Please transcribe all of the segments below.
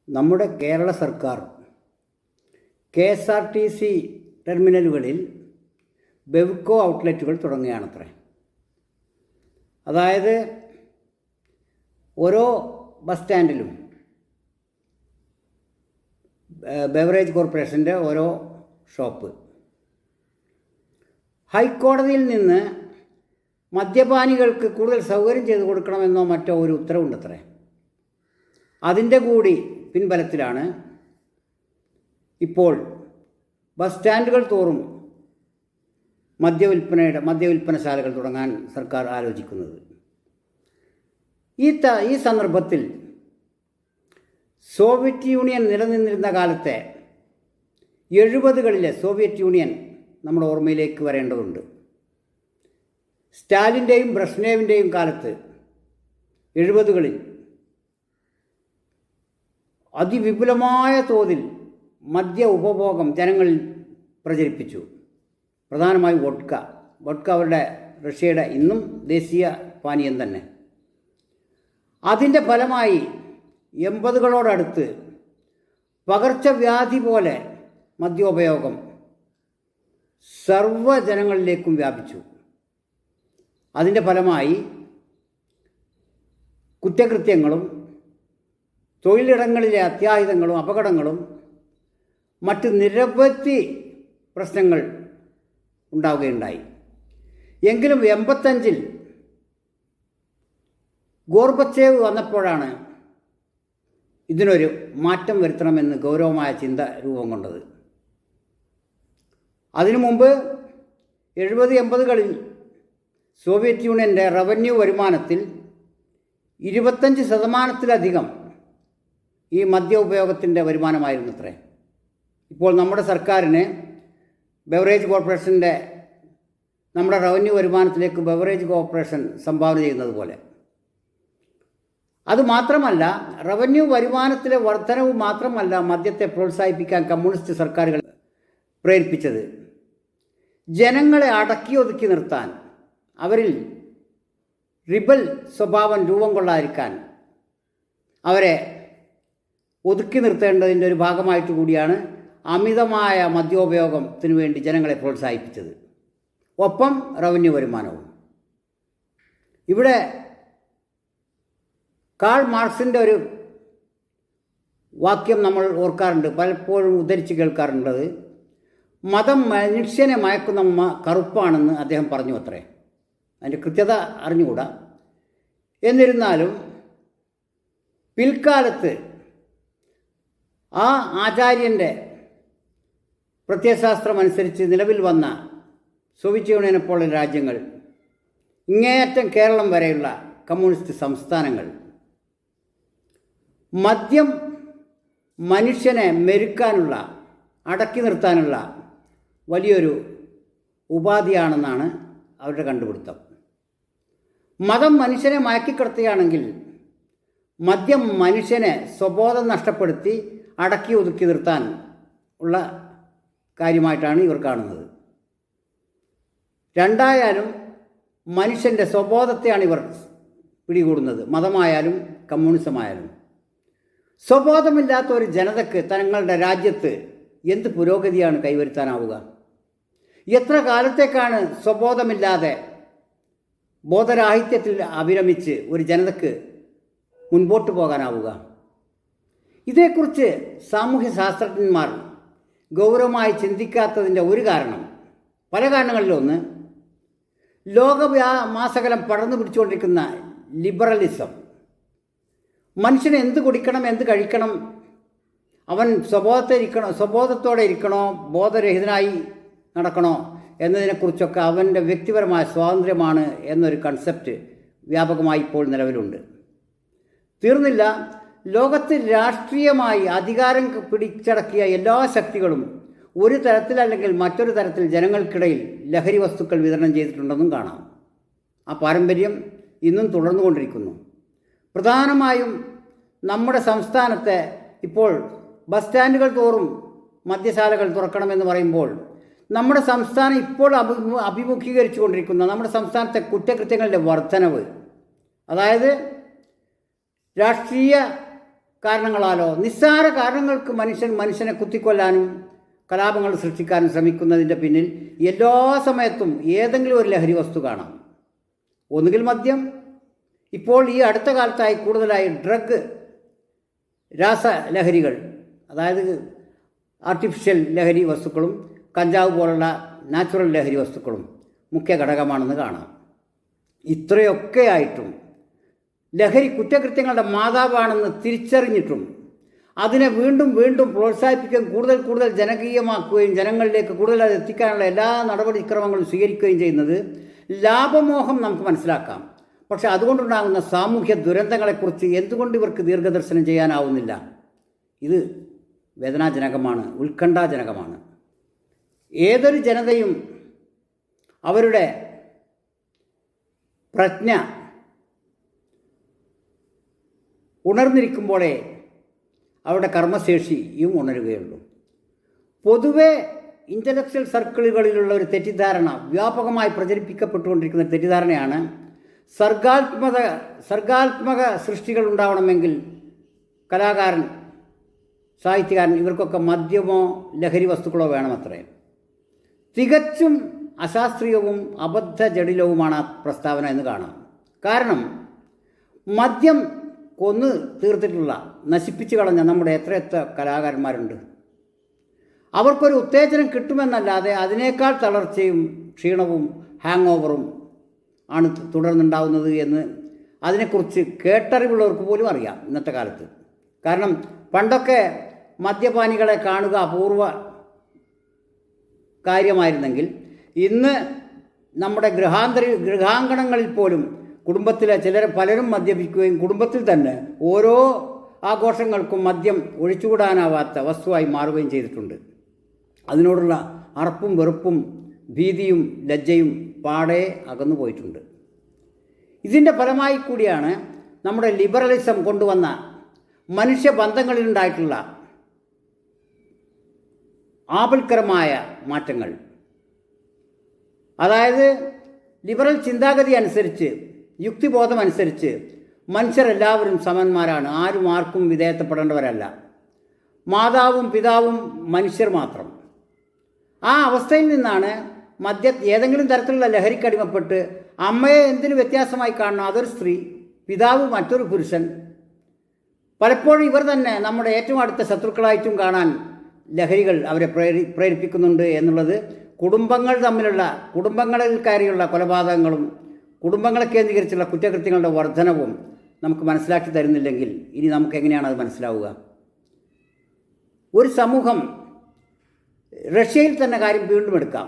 നമ്മുടെ കേരള സർക്കാർ KSRTC ടെർമിനലുകളിൽ ബെവ്കോ ഔട്ട്ലെറ്റുകൾ തുടങ്ങുകയാണത്രേ. അതായത് ഓരോ ബസ് സ്റ്റാൻഡിലും ബെവറേജ് കോർപ്പറേഷൻ്റെ ഓരോ ഷോപ്പ്. ഹൈക്കോടതിയിൽ നിന്ന് മദ്യപാനികൾക്ക് കൂടുതൽ സൗകര്യം ചെയ്തു കൊടുക്കണമെന്നോ മറ്റോ ഒരു ഉത്തരവുണ്ടത്രേ. അതിൻ്റെ കൂടി പിൻബലത്തിലാണ് ഇപ്പോൾ ബസ് സ്റ്റാൻഡുകൾ തോറും മദ്യവിൽപ്പനശാലകൾ തുടങ്ങാൻ സർക്കാർ ആലോചിക്കുന്നത്. ഈ സന്ദർഭത്തിൽ സോവിയറ്റ് യൂണിയൻ നിലനിന്നിരുന്ന കാലത്തെ 70കളിലെ സോവിയറ്റ് യൂണിയൻ നമ്മുടെ ഓർമ്മയിലേക്ക് വരേണ്ടതുണ്ട്. സ്റ്റാലിൻ്റെയും ബ്രഷ്നേവിൻ്റെയും കാലത്ത് 70കളിൽ അതിവിപുലമായ തോതിൽ മദ്യ ഉപഭോഗം ജനങ്ങളിൽ പ്രചരിപ്പിച്ചു. പ്രധാനമായും വോഡ്ക അവരുടെ റഷ്യയുടെ ഇന്നും ദേശീയ പാനീയം തന്നെ. അതിൻ്റെ ഫലമായി 80കളോടടുത്ത് പകർച്ചവ്യാധി പോലെ മദ്യോപയോഗം സർവ്വജനങ്ങളിലേക്കും വ്യാപിച്ചു. അതിൻ്റെ ഫലമായി കുറ്റകൃത്യങ്ങളും തൊഴിലിടങ്ങളിലെ അത്യാഹിതങ്ങളും അപകടങ്ങളും മറ്റ് നിരവധി പ്രശ്നങ്ങൾ ഉണ്ടാവുകയുണ്ടായി. എങ്കിലും 85-ൽ ഗോർബച്ചേവ് വന്നപ്പോഴാണ് ഇതിനൊരു മാറ്റം വരുത്തണമെന്ന് ഗൗരവമായ ചിന്ത രൂപം കൊണ്ടത്. അതിനു മുമ്പ് 70-80കളിൽ സോവിയറ്റ് യൂണിയൻ്റെ റവന്യൂ വരുമാനത്തിൽ 25%-ലധികം ഈ മദ്യ ഉപയോഗത്തിൻ്റെ വരുമാനമായിരുന്നത്രേ. ഇപ്പോൾ നമ്മുടെ സർക്കാരിന് ബെവറേജ് കോർപ്പറേഷൻ്റെ നമ്മുടെ റവന്യൂ വരുമാനത്തിലേക്ക് ബെവറേജ് കോർപ്പറേഷൻ സംഭാവന ചെയ്യുന്നത് പോലെ. അതുമാത്രമല്ല, റവന്യൂ വരുമാനത്തിലെ വർധനവ് മാത്രമല്ല മദ്യത്തെ പ്രോത്സാഹിപ്പിക്കാൻ കമ്മ്യൂണിസ്റ്റ് സർക്കാരുകൾ പ്രേരിപ്പിച്ചത്. ജനങ്ങളെ അടക്കി ഒതുക്കി നിർത്താൻ, അവരിൽ റിബൽ സ്വഭാവം രൂപം കൊള്ളാതിരിക്കാൻ അവരെ ഒതുക്കി നിർത്തേണ്ടതിൻ്റെ ഒരു ഭാഗമായിട്ട് കൂടിയാണ് അമിതമായ മദ്യോപയോഗത്തിന് വേണ്ടി ജനങ്ങളെ പ്രോത്സാഹിപ്പിച്ചത്. ഒപ്പം റവന്യൂ വരുമാനവും. ഇവിടെ കാൾ മാർക്സിൻ്റെ ഒരു വാക്യം നമ്മൾ ഓർക്കാറുണ്ട്, പലപ്പോഴും ഉദ്ധരിച്ച് കേൾക്കാറുള്ളത്, മതം മനുഷ്യനെ മയക്കുന്ന കറുപ്പാണെന്ന് അദ്ദേഹം പറഞ്ഞു അത്രേ. അതിൻ്റെ കൃത്യത അറിഞ്ഞുകൂടാ. എന്നിരുന്നാലും പിൽക്കാലത്ത് ആ ആചാര്യൻ്റെ പ്രത്യയശാസ്ത്രമനുസരിച്ച് നിലവിൽ വന്ന സോവിയറ്റ് യൂണിയനെ പോലുള്ള രാജ്യങ്ങൾ, ഇങ്ങേയറ്റം കേരളം വരെയുള്ള കമ്മ്യൂണിസ്റ്റ് സംസ്ഥാനങ്ങൾ മദ്യം മനുഷ്യനെ മെരുക്കാനുള്ള, അടക്കി നിർത്താനുള്ള വലിയൊരു ഉപാധിയാണെന്നാണ് അവരുടെ കണ്ടുപിടുത്തം. മതം മനുഷ്യനെ മയക്കിക്കിടത്തുകയാണെങ്കിൽ മദ്യം മനുഷ്യനെ സ്വബോധം നഷ്ടപ്പെടുത്തി അടക്കി ഒതുക്കി നിർത്താൻ ഉള്ള കാര്യമായിട്ടാണ് ഇവർ കാണുന്നത്. രണ്ടായാലും മനുഷ്യൻ്റെ സ്വബോധത്തെയാണ് ഇവർ പിടികൂടുന്നത്, മതമായാലും കമ്മ്യൂണിസമായാലും. സ്വബോധമില്ലാത്ത ഒരു ജനതയ്ക്ക് തങ്ങളുടെ രാജ്യത്ത് എന്ത് പുരോഗതിയാണ് കൈവരുത്താനാവുക? എത്ര കാലത്തേക്കാണ് സ്വബോധമില്ലാതെ ബോധരാഹിത്യത്തിൽ അഭിരമിച്ച് ഒരു ജനതയ്ക്ക് മുൻപോട്ട് പോകാനാവുക? ഇതേക്കുറിച്ച് സാമൂഹ്യ ശാസ്ത്രജ്ഞന്മാർ ഗൗരവമായി ചിന്തിക്കാത്തതിൻ്റെ ഒരു കാരണം, പല കാരണങ്ങളിലൊന്ന്, ലോകമാസകലം പടർന്നു പിടിച്ചുകൊണ്ടിരിക്കുന്ന ലിബറലിസം. മനുഷ്യന് എന്ത് കുടിക്കണം, എന്ത് കഴിക്കണം, അവൻ സ്വബോധത്തോടെ ഇരിക്കണോ, ബോധരഹിതനായി നടക്കണോ എന്നതിനെക്കുറിച്ചൊക്കെ അവൻ്റെ വ്യക്തിപരമായ സ്വാതന്ത്ര്യമാണ് എന്നൊരു കൺസെപ്റ്റ് വ്യാപകമായി ഇപ്പോൾ നിലവിലുണ്ട്. തീർന്നില്ല, ലോകത്തിൽ രാഷ്ട്രീയമായി അധികാരം പിടിച്ചടക്കിയ എല്ലാ ശക്തികളും ഒരു തരത്തിലല്ലെങ്കിൽ മറ്റൊരു തരത്തിൽ ജനങ്ങൾക്കിടയിൽ ലഹരി വസ്തുക്കൾ വിതരണം ചെയ്തിട്ടുണ്ടെന്നും കാണാം. ആ പാരമ്പര്യം ഇന്നും തുടർന്നുകൊണ്ടിരിക്കുന്നു. പ്രധാനമായും നമ്മുടെ സംസ്ഥാനത്തെ ഇപ്പോൾ ബസ് സ്റ്റാൻഡുകൾ തോറും മദ്യശാലകൾ തുറക്കണമെന്ന് പറയുമ്പോൾ നമ്മുടെ സംസ്ഥാനം ഇപ്പോൾ അഭിമുഖീകരിച്ചു കൊണ്ടിരിക്കുന്ന നമ്മുടെ സംസ്ഥാനത്തെ കുറ്റകൃത്യങ്ങളുടെ വർധനവ്, അതായത് രാഷ്ട്രീയ കാരണങ്ങളാലോ നിസ്സാര കാരണങ്ങൾക്ക് മനുഷ്യനെ കുത്തിക്കൊല്ലാനും കലാപങ്ങൾ സൃഷ്ടിക്കാനും ശ്രമിക്കുന്നതിൻ്റെ പിന്നിൽ എല്ലാ സമയത്തും ഏതെങ്കിലും ഒരു ലഹരി വസ്തു കാണാം. ഒന്നുകിൽ മദ്യം, ഇപ്പോൾ ഈ അടുത്ത കാലത്തായി കൂടുതലായി ഡ്രഗ്, രാസലഹരികൾ, അതായത് ആർട്ടിഫിഷ്യൽ ലഹരി വസ്തുക്കളും കഞ്ചാവ് പോലുള്ള നാച്ചുറൽ ലഹരി വസ്തുക്കളും മുഖ്യ ഘടകമാണെന്ന് കാണാം. ഇത്രയൊക്കെ ആയിട്ടും ലഹരി കുറ്റകൃത്യങ്ങളുടെ മാതാവാണെന്ന് തിരിച്ചറിഞ്ഞിട്ടും അതിനെ വീണ്ടും വീണ്ടും പ്രോത്സാഹിപ്പിക്കുകയും കൂടുതൽ ജനകീയമാക്കുകയും ജനങ്ങളിലേക്ക് കൂടുതൽ അത് എത്തിക്കാനുള്ള എല്ലാ നടപടിക്രമങ്ങളും സ്വീകരിക്കുകയും ചെയ്യുന്നത് ലാഭമോഹം നമുക്ക് മനസ്സിലാക്കാം. പക്ഷെ അതുകൊണ്ടുണ്ടാകുന്ന സാമൂഹ്യ ദുരന്തങ്ങളെക്കുറിച്ച് എന്തുകൊണ്ട് ഇവർക്ക് ദീർഘദർശനം ചെയ്യാനാവുന്നില്ല? ഇത് വേദനാജനകമാണ്, ഉത്കണ്ഠാജനകമാണ്. ഏതൊരു ജനതയും അവരുടെ പ്രജ്ഞ ഉണർന്നിരിക്കുമ്പോഴേ അവരുടെ കർമ്മശേഷിയും ഉണരുകയുള്ളൂ. പൊതുവെ ഇൻ്റലക്ച്വൽ സർക്കിളുകളിലുള്ള ഒരു തെറ്റിദ്ധാരണ, വ്യാപകമായി പ്രചരിപ്പിക്കപ്പെട്ടുകൊണ്ടിരിക്കുന്ന തെറ്റിദ്ധാരണയാണ് സർഗാത്മക സൃഷ്ടികൾ ഉണ്ടാവണമെങ്കിൽ കലാകാരൻ, സാഹിത്യകാരൻ ഇവർക്കൊക്കെ മദ്യമോ ലഹരി വസ്തുക്കളോ വേണമത്രേ. തികച്ചും അശാസ്ത്രീയവും അബദ്ധജടിലവുമാണ് ആ പ്രസ്താവന എന്ന് കാണാം. കാരണം മദ്യം കൊന്ന് തീർത്തിട്ടുള്ള, നശിപ്പിച്ചു കളഞ്ഞ നമ്മുടെ എത്രയെത്ര കലാകാരന്മാരുണ്ട്. അവർക്കൊരു ഉത്തേജനം കിട്ടുമെന്നല്ലാതെ അതിനേക്കാൾ തളർച്ചയും ക്ഷീണവും ഹാങ് ഓവറും ആണ് തുടർന്നുണ്ടാവുന്നത് എന്ന് അതിനെക്കുറിച്ച് കേട്ടറിവുള്ളവർക്ക് പോലും അറിയാം ഇന്നത്തെ കാലത്ത്. കാരണം പണ്ടൊക്കെ മദ്യപാനികളെ കാണുക അപൂർവ കാര്യമായിരുന്നെങ്കിൽ ഇന്ന് നമ്മുടെ ഗൃഹാങ്കണങ്ങളിൽ പോലും കുടുംബത്തിലെ പലരും മദ്യപിക്കുകയും കുടുംബത്തിൽ തന്നെ ഓരോ ആഘോഷങ്ങൾക്കും മദ്യം ഒഴിച്ചുകൂടാനാവാത്ത വസ്തുവായി മാറുകയും ചെയ്തിട്ടുണ്ട്. അതിനോടുള്ള അറപ്പും വെറുപ്പും ഭീതിയും ലജ്ജയും പാടെ അകന്നു പോയിട്ടുണ്ട്. ഇതിൻ്റെ ഫലമായി കൂടിയാണ് നമ്മുടെ ലിബറലിസം കൊണ്ടുവന്ന മനുഷ്യബന്ധങ്ങളിലുണ്ടായിട്ടുള്ള ആപൽക്കരമായ മാറ്റങ്ങൾ. അതായത് ലിബറൽ ചിന്താഗതി അനുസരിച്ച്, യുക്തിബോധമനുസരിച്ച് മനുഷ്യരെല്ലാവരും സമന്മാരാണ്, ആരും ആർക്കും വിധേയത്വപ്പെടേണ്ടവരല്ല, മാതാവും പിതാവും മനുഷ്യർ മാത്രം. ആ അവസ്ഥയിൽ നിന്നാണ് ഏതെങ്കിലും തരത്തിലുള്ള ലഹരിക്കടിമപ്പെട്ട് അമ്മയെ എന്തിനു വ്യത്യാസമായി കാണണം, അതൊരു സ്ത്രീ, പിതാവ് മറ്റൊരു പുരുഷൻ, പലപ്പോഴും ഇവർ തന്നെ നമ്മുടെ ഏറ്റവും അടുത്ത ശത്രുക്കളായിട്ടും കാണാൻ ലഹരികൾ അവരെ പ്രേരിപ്പിക്കുന്നുണ്ട് എന്നുള്ളത് കുടുംബങ്ങളിൽ കയറിയുള്ള കൊലപാതകങ്ങളും കുടുംബങ്ങളെ കേന്ദ്രീകരിച്ചുള്ള കുറ്റകൃത്യങ്ങളുടെ വർധനവും നമുക്ക് മനസ്സിലാക്കി തരുന്നില്ലെങ്കിൽ ഇനി നമുക്ക് എങ്ങനെയാണ് അത് മനസ്സിലാവുക? ഒരു സമൂഹം, റഷ്യയിൽ തന്നെ കാര്യം വീണ്ടും എടുക്കാം.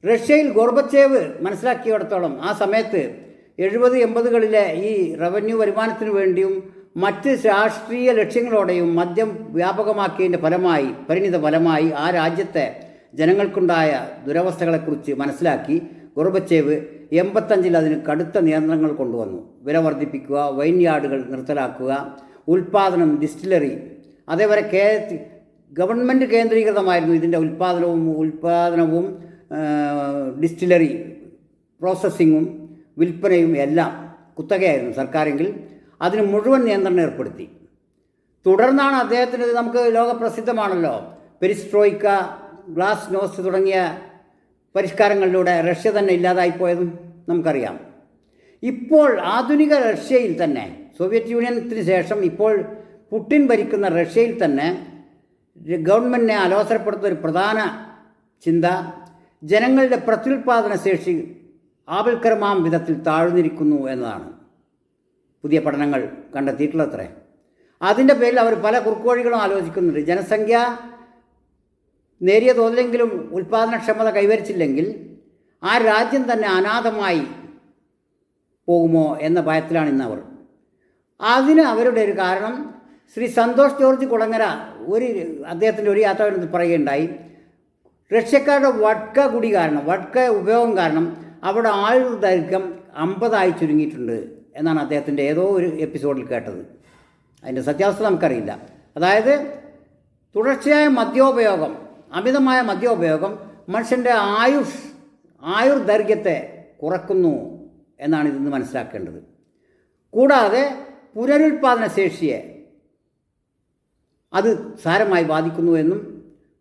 റഷ്യയിൽ ഗോർബച്ചേവ് മനസ്സിലാക്കിയിടത്തോളം ആ സമയത്ത് 70-80കളിലെ ഈ റവന്യൂ വരുമാനത്തിനു വേണ്ടിയും മറ്റ് രാഷ്ട്രീയ ലക്ഷ്യങ്ങളോടെയും മദ്യം വ്യാപകമാക്കിയതിൻ്റെ പരിണിത ഫലമായി ആ രാജ്യത്തെ ജനങ്ങൾക്കുണ്ടായ ദുരവസ്ഥകളെക്കുറിച്ച് മനസ്സിലാക്കി ഗോർബച്ചേവ് 85-ൽ അതിന് കടുത്ത നിയന്ത്രണങ്ങൾ കൊണ്ടുവന്നു. വില വർദ്ധിപ്പിക്കുക, വൈൻ യാർഡുകൾ നിർത്തലാക്കുക, ഉൽപ്പാദനം, ഡിസ്റ്റിലറി, അതേപോലെ ഗവൺമെൻറ് കേന്ദ്രീകൃതമായിരുന്നു ഇതിൻ്റെ ഉൽപ്പാദനവും ഡിസ്റ്റിലറി പ്രോസസ്സിങ്ങും വിൽപ്പനയും എല്ലാം കുത്തകയായിരുന്നു സർക്കാരെങ്കിൽ അതിന് മുഴുവൻ നിയന്ത്രണം ഏർപ്പെടുത്തി. തുടർന്നാണ് അദ്ദേഹത്തിന്, നമുക്ക് ലോകപ്രസിദ്ധമാണല്ലോ, പെരിസ്ട്രോയിക്ക, ഗ്ലാസ് നോസ്റ്റ് തുടങ്ങിയ പരിഷ്കാരങ്ങളിലൂടെ റഷ്യ തന്നെ ഇല്ലാതായിപ്പോയതും നമുക്കറിയാം. ഇപ്പോൾ ആധുനിക റഷ്യയിൽ തന്നെ, സോവിയറ്റ് യൂണിയനത്തിന് ശേഷം ഇപ്പോൾ പുടിൻ ഭരിക്കുന്ന റഷ്യയിൽ തന്നെ ഗവൺമെൻറ്റിനെ അലോസരപ്പെടുത്തുന്ന ഒരു പ്രധാന ചിന്ത ജനങ്ങളുടെ പ്രത്യുൽപാദന ശേഷി ആപൽക്കരമാം വിധത്തിൽ താഴ്ന്നിരിക്കുന്നു എന്നതാണ് പുതിയ പഠനങ്ങൾ കണ്ടെത്തിയിട്ടുള്ളത്രേ. അതിൻ്റെ പേരിൽ അവർ പല കുറുക്കുവഴികളും ആലോചിക്കുന്നുണ്ട്. ജനസംഖ്യ നേരിയ തോതിലെങ്കിലും ഉൽപ്പാദനക്ഷമത കൈവരിച്ചില്ലെങ്കിൽ ആ രാജ്യം തന്നെ അനാഥമായി പോകുമോ എന്ന ഭയത്തിലാണ് ഇന്നവർ. അതിന് അവരുടെ ഒരു കാരണം ശ്രീ സന്തോഷ് ജോർജ് കുളങ്ങര അദ്ദേഹത്തിൻ്റെ ഒരു യാത്രാവിനത്തിൽ പറയുകയുണ്ടായി, റഷ്യക്കാരുടെ വഡ്ക കുടി കാരണം, വഡ്ക ഉപയോഗം കാരണം അവിടെ ആയുർദൈർഘ്യം 50 ചുരുങ്ങിയിട്ടുണ്ട് എന്നാണ് അദ്ദേഹത്തിൻ്റെ ഏതോ ഒരു എപ്പിസോഡിൽ കേട്ടത്. അതിൻ്റെ സത്യാവസ്ഥ നമുക്കറിയില്ല. അതായത് തുടർച്ചയായ മദ്യോപയോഗം, അമിതമായ മദ്യോപയോഗം മനുഷ്യൻ്റെ ആയുർദൈർഘ്യത്തെ കുറക്കുന്നു എന്നാണ് ഇതിന്ന് മനസ്സിലാക്കേണ്ടത്. കൂടാതെ പുനരുൽപാദന ശേഷിയെ അത് സാരമായി ബാധിക്കുന്നു എന്നും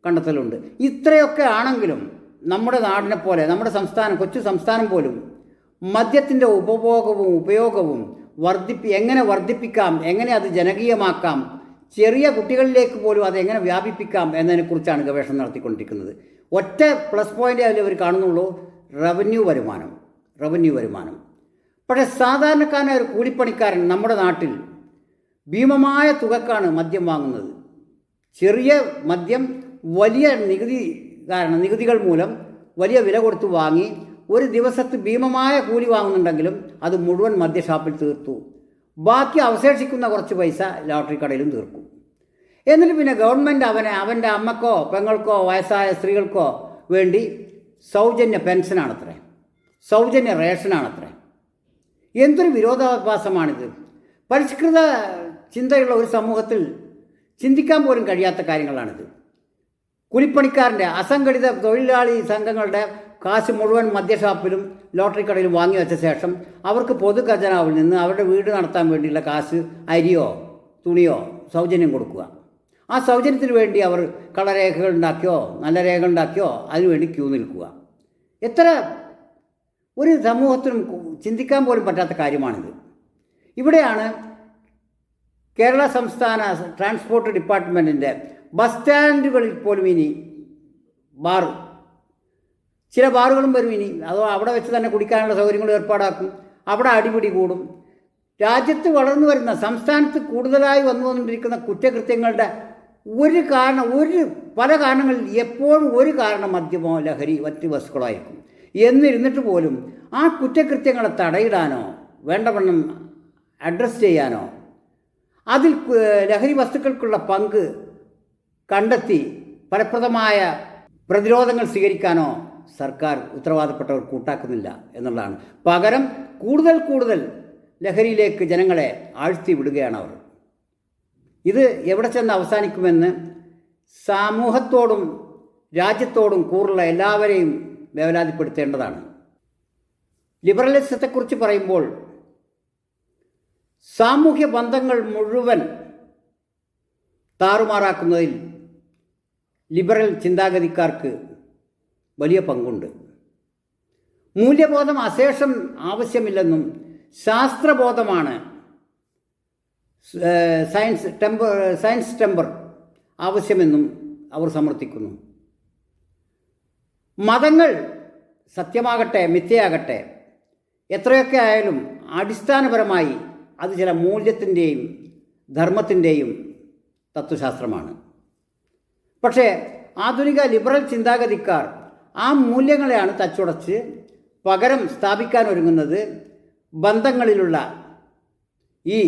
കണ്ടെത്തലുണ്ട്. ഇത്രയൊക്കെ ആണെങ്കിലും നമ്മുടെ നാടിനെ പോലെ നമ്മുടെ സംസ്ഥാനം, കൊച്ചു സംസ്ഥാനം പോലും മദ്യത്തിൻ്റെ ഉപഭോഗവും ഉപയോഗവും എങ്ങനെ വർദ്ധിപ്പിക്കാം, എങ്ങനെ അത് ജനകീയമാക്കാം, ചെറിയ കുട്ടികളിലേക്ക് പോലും അതെങ്ങനെ വ്യാപിപ്പിക്കാം എന്നതിനെക്കുറിച്ചാണ് ഗവേഷണം നടത്തിക്കൊണ്ടിരിക്കുന്നത്. ഒറ്റ പ്ലസ് പോയിൻ്റ് അതിൽ അവർ കാണുന്നുള്ളൂ, റവന്യൂ വരുമാനം. പക്ഷേ സാധാരണക്കാരനായ ഒരു കൂലിപ്പണിക്കാരൻ നമ്മുടെ നാട്ടിൽ ഭീമമായ തുകക്കാണ് മദ്യം വാങ്ങുന്നത്. ചെറിയ മദ്യം വലിയ നികുതികൾ മൂലം വലിയ വില കൊടുത്ത് വാങ്ങി ഒരു ദിവസത്ത് ഭീമമായ കൂലി വാങ്ങുന്നുണ്ടെങ്കിലും അത് മുഴുവൻ മദ്യഷാപ്പിൽ തീർത്തു. ബാക്കി അവശേഷിക്കുന്ന കുറച്ച് പൈസ ലോട്ടറി കടയിലും തീർക്കും. എന്നിട്ട് പിന്നെ ഗവൺമെൻറ് അവൻ്റെ അമ്മക്കോ പെങ്ങൾക്കോ വയസ്സായ സ്ത്രീകൾക്കോ വേണ്ടി സൗജന്യ പെൻഷനാണത്രേ, സൗജന്യ റേഷനാണത്രേ. എന്തൊരു വിരോധാഭാസമാണിത്! പരിഷ്കൃത ചിന്തയുള്ള ഒരു സമൂഹത്തിൽ ചിന്തിക്കാൻ പോലും കഴിയാത്ത കാര്യങ്ങളാണിത്. കൂലിപ്പണിക്കാരൻ്റെ അസംഘടിത തൊഴിലാളി സംഘങ്ങളുടെ കാശ് മുഴുവൻ മദ്യഷാപ്പിലും ലോട്ടറി കടയിലും വാങ്ങി വെച്ച ശേഷം അവർക്ക് പൊതു ഖജനാവിൽ നിന്ന് അവരുടെ വീട് നടത്താൻ വേണ്ടിയുള്ള കാശ്, അരിയോ തുണിയോ സൗജന്യം കൊടുക്കുക. ആ സൗജന്യത്തിന് വേണ്ടി അവർ കളരേഖകൾ ഉണ്ടാക്കിയോ നല്ല രേഖകൾ ഉണ്ടാക്കിയോ അതിനുവേണ്ടി ക്യൂ നിൽക്കുക. എത്ര ഒരു സമൂഹത്തിനും ചിന്തിക്കാൻ പോലും പറ്റാത്ത കാര്യമാണിത്. ഇവിടെയാണ് കേരള സംസ്ഥാന ട്രാൻസ്പോർട്ട് ഡിപ്പാർട്ട്മെൻറ്റിൻ്റെ ബസ് സ്റ്റാൻഡുകളിൽ പോലും ഇനി ചില ബാറുകളും വരും ഇനി. അതോ അവിടെ വെച്ച് തന്നെ കുടിക്കാനുള്ള സൗകര്യങ്ങൾ ഏർപ്പാടാക്കും. അവിടെ അടിപിടി കൂടും. രാജ്യത്ത് വളർന്നു വരുന്ന, സംസ്ഥാനത്ത് കൂടുതലായി വന്നുകൊണ്ടിരിക്കുന്ന കുറ്റകൃത്യങ്ങളുടെ പല കാരണങ്ങളിൽ എപ്പോഴും ഒരു കാരണം മദ്യമോ ലഹരി മറ്റ് വസ്തുക്കളോ ആയിരിക്കും. എന്നിരുന്നിട്ട് പോലും ആ കുറ്റകൃത്യങ്ങളെ തടയിടാനോ വേണ്ടവണ്ണം അഡ്രസ്സ് ചെയ്യാനോ അതിൽ ലഹരി വസ്തുക്കൾക്കുള്ള പങ്ക് കണ്ടെത്തി ഫലപ്രദമായ പ്രതിരോധങ്ങൾ സ്വീകരിക്കാനോ സർക്കാർ ഉത്തരവാദപ്പെട്ടവർ കൂട്ടാക്കുന്നില്ല എന്നുള്ളതാണ്. പകരം കൂടുതൽ ലഹരിയിലേക്ക് ജനങ്ങളെ ആഴ്ത്തി വിടുകയാണ് അവർ. ഇത് എവിടെ ചെന്ന് അവസാനിക്കുമെന്ന് സമൂഹത്തോടും രാജ്യത്തോടും കൂറുള്ള എല്ലാവരെയും വേവലാതിപ്പെടുത്തേണ്ടതാണ്. ലിബറലിസത്തെക്കുറിച്ച് പറയുമ്പോൾ സാമൂഹ്യ ബന്ധങ്ങൾ മുഴുവൻ താറുമാറാക്കുന്നതിൽ ലിബറൽ ചിന്താഗതിക്കാർക്ക് വലിയ പങ്കുണ്ട്. മൂല്യബോധം അശേഷം ആവശ്യമില്ലെന്നും ശാസ്ത്രബോധമാണ് സയൻസ് ടെമ്പർ ആവശ്യമെന്നും അവർ സമർത്ഥിക്കുന്നു. മതങ്ങൾ സത്യമാകട്ടെ മിഥ്യയാകട്ടെ എത്രയൊക്കെ ആയാലും അടിസ്ഥാനപരമായി അത് ചില മൂല്യത്തിൻ്റെയും ധർമ്മത്തിൻ്റെയും തത്വശാസ്ത്രമാണ്. പക്ഷേ ആധുനിക ലിബറൽ ചിന്താഗതിക്കാർ ആ മൂല്യങ്ങളെയാണ് തച്ചുടച്ച് പകരം സ്ഥാപിക്കാൻ ഒരുങ്ങുന്നത് ബന്ധങ്ങളിലുള്ള ഈ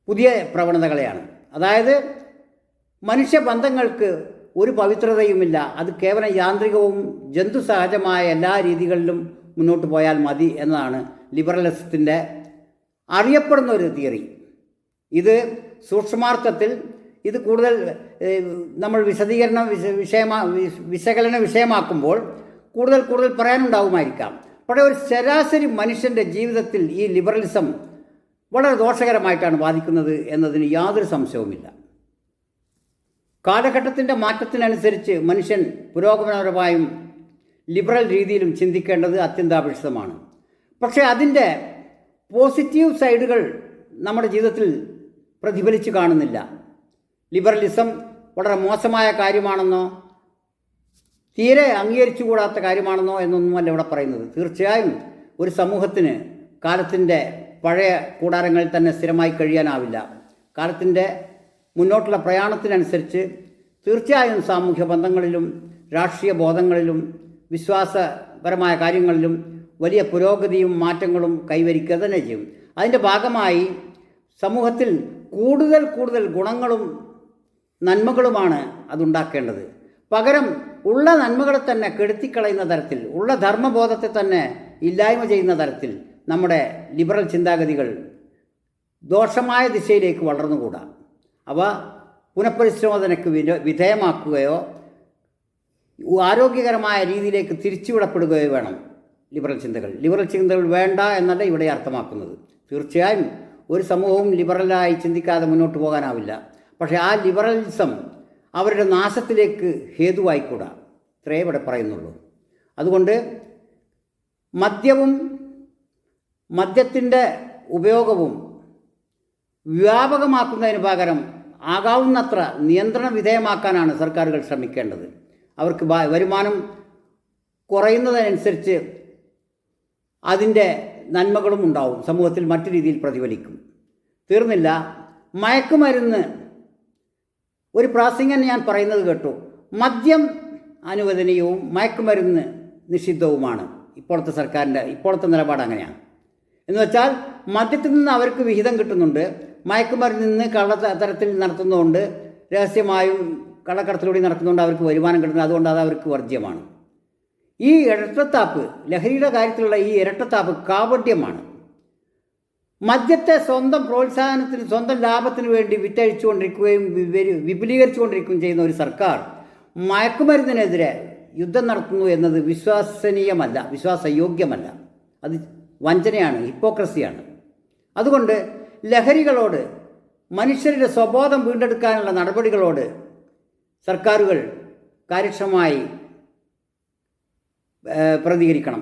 പുതിയ പ്രവണതകളെയാണ്. അതായത് മനുഷ്യബന്ധങ്ങൾക്ക് ഒരു പവിത്രതയുമില്ല, അത് കേവലം യാന്ത്രികവും ജന്തുസഹജമായ എല്ലാ രീതികളിലും മുന്നോട്ട് പോയാൽ മതി എന്നതാണ് ലിബറലിസത്തിൻ്റെ അറിയപ്പെടുന്ന ഒരു തിയറി. ഇത് സൂക്ഷ്മാർത്ഥത്തിൽ ഇത് കൂടുതൽ നമ്മൾ വിശകലന വിഷയമാക്കുമ്പോൾ കൂടുതൽ പറയാനുണ്ടാവുമായിരിക്കാം. പക്ഷേ ഒരു ശരാശരി മനുഷ്യൻ്റെ ജീവിതത്തിൽ ഈ ലിബറലിസം വളരെ ദോഷകരമായിട്ടാണ് ബാധിക്കുന്നത് എന്നതിന് യാതൊരു സംശയവുമില്ല. കാലഘട്ടത്തിൻ്റെ മാറ്റത്തിനനുസരിച്ച് മനുഷ്യൻ പുരോഗമനപരമായും ലിബറൽ രീതിയിലും ചിന്തിക്കേണ്ടത് അത്യന്താപേക്ഷിതമാണ്. പക്ഷേ അതിൻ്റെ പോസിറ്റീവ് സൈഡുകൾ നമ്മുടെ ജീവിതത്തിൽ പ്രതിഫലിച്ച് കാണുന്നില്ല. ലിബറലിസം വളരെ മോശമായ കാര്യമാണെന്നോ തീരെ അംഗീകരിച്ചുകൂടാത്ത കാര്യമാണെന്നോ എന്നൊന്നുമല്ല ഇവിടെ പറയുന്നത്. തീർച്ചയായും ഒരു സമൂഹത്തിന് കാലത്തിൻ്റെ പഴയ കൂടാരങ്ങളിൽ തന്നെ സ്ഥിരമായി കഴിയാനാവില്ല. കാലത്തിൻ്റെ മുന്നോട്ടുള്ള പ്രയാണത്തിനനുസരിച്ച് തീർച്ചയായും സാമൂഹ്യ ബന്ധങ്ങളിലും രാഷ്ട്രീയ ബോധങ്ങളിലും വിശ്വാസപരമായ കാര്യങ്ങളിലും വലിയ പുരോഗതിയും മാറ്റങ്ങളും കൈവരിക്കുക തന്നെ ചെയ്യും. അതിൻ്റെ ഭാഗമായി സമൂഹത്തിൽ കൂടുതൽ ഗുണങ്ങളും നന്മകളുമാണ് അതുണ്ടാക്കേണ്ടത്. പകരം ഉള്ള നന്മകളെ തന്നെ കെടുത്തിക്കളയുന്ന തരത്തിൽ, ഉള്ള ധർമ്മബോധത്തെ തന്നെ ഇല്ലായ്മ ചെയ്യുന്ന തരത്തിൽ നമ്മുടെ ലിബറൽ ചിന്താഗതികൾ ദോഷമായ ദിശയിലേക്ക് വളർന്നുകൂടാ. അവ പുനഃപരിശോധനയ്ക്ക് വിധേയമാക്കുകയോ ആരോഗ്യകരമായ രീതിയിലേക്ക് തിരിച്ചുവിടപ്പെടുകയോ വേണം. ലിബറൽ ചിന്തകൾ വേണ്ട എന്നല്ല ഇവിടെ അർത്ഥമാക്കുന്നത്. തീർച്ചയായും ഒരു സമൂഹവും ലിബറലായി ചിന്തിക്കാതെ മുന്നോട്ട് പോകാനാവില്ല. പക്ഷേ ആ ലിബറലിസം അവരുടെ നാശത്തിലേക്ക് ഹേതുവായിക്കൂടാ. ഇത്രയേ ഇവിടെ പറയുന്നുള്ളൂ. അതുകൊണ്ട് മദ്യത്തിൻ്റെ ഉപയോഗവും വ്യാപകമാക്കുന്നതിന് പകരം ആകാവുന്നത്ര നിയന്ത്രണ വിധേയമാക്കാനാണ് സർക്കാരുകൾ ശ്രമിക്കേണ്ടത്. അവർക്ക് വരുമാനം കുറയുന്നതിനനുസരിച്ച് അതിൻ്റെ നന്മകളും ഉണ്ടാവും, സമൂഹത്തിൽ മറ്റു രീതിയിൽ പ്രതിഫലിക്കും. തീർന്നില്ല, മയക്കുമരുന്ന്, ഒരു പ്രാസംഗികൻ ഞാൻ പറയുന്നത് കേട്ടു, മദ്യം അനുവദനീയവും മയക്കുമരുന്ന് നിഷിദ്ധവുമാണ്. ഇപ്പോഴത്തെ സർക്കാരിൻ്റെ ഇപ്പോഴത്തെ നിലപാട് അങ്ങനെയാണ്. എന്ന് വെച്ചാൽ മദ്യത്തിൽ നിന്ന് അവർക്ക് വിഹിതം കിട്ടുന്നുണ്ട്, മയക്കുമരുന്നിൽ നിന്ന് കള്ളത്തരത്തിൽ നടത്തുന്നതുകൊണ്ട്, രഹസ്യമായും കള്ളക്കടത്തിലൂടെ നടക്കുന്നതുകൊണ്ട് അവർക്ക് വരുമാനം കിട്ടുന്നത്, അതുകൊണ്ട് അത് അവർക്ക് വർജ്യമാണ്. ഈ ഇരട്ടത്താപ്പ്, ലഹരിയുടെ കാര്യത്തിലുള്ള ഈ ഇരട്ടത്താപ്പ് കാപട്യമാണ്. മദ്യത്തെ സ്വന്തം പ്രോത്സാഹനത്തിന്, സ്വന്തം ലാഭത്തിന് വേണ്ടി വിറ്റഴിച്ചുകൊണ്ടിരിക്കുകയും വിപുലീകരിച്ചുകൊണ്ടിരിക്കുകയും ചെയ്യുന്ന ഒരു സർക്കാർ മയക്കുമരുന്നിനെതിരെ യുദ്ധം നടത്തുന്നു എന്നത് വിശ്വസനീയമല്ല, വിശ്വാസയോഗ്യമല്ല. അത് വഞ്ചനയാണ്, ഹിപ്പോക്രസിയാണ്. അതുകൊണ്ട് ലഹരികളോട്, മനുഷ്യരുടെ സ്വബോധം വീണ്ടെടുക്കാനുള്ള നടപടികളോട് സർക്കാരുകൾ കാര്യക്ഷമമായി പ്രതികരിക്കണം.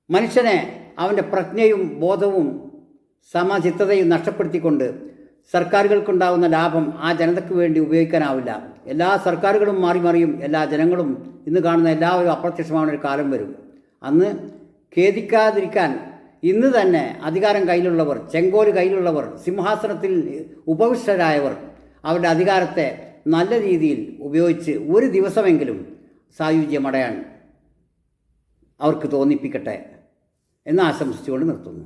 മനുഷ്യനെ അവൻ്റെ പ്രജ്ഞയും ബോധവും സമചിത്തതയും നഷ്ടപ്പെടുത്തിക്കൊണ്ട് സർക്കാരുകൾക്കുണ്ടാകുന്ന ലാഭം ആ ജനതയ്ക്ക് വേണ്ടി ഉപയോഗിക്കാനാവില്ല. എല്ലാ സർക്കാരുകളും മാറിയും എല്ലാ ജനങ്ങളും ഇന്ന് കാണുന്ന എല്ലാവരും അപ്രത്യക്ഷമാവുന്ന ഒരു കാലം വരും. അന്ന് ഖേദിക്കാതിരിക്കാൻ ഇന്ന് തന്നെ അധികാരം കയ്യിലുള്ളവർ, ചെങ്കോല് കയ്യിലുള്ളവർ, സിംഹാസനത്തിൽ ഉപവിഷ്ടരായവർ അവരുടെ അധികാരത്തെ നല്ല രീതിയിൽ ഉപയോഗിച്ച് ഒരു ദിവസമെങ്കിലും സായുജ്യമടയാൻ അവർക്ക് തോന്നിപ്പിക്കട്ടെ എന്ന് ആശംസിച്ചുകൊണ്ട് നിർത്തുന്നു.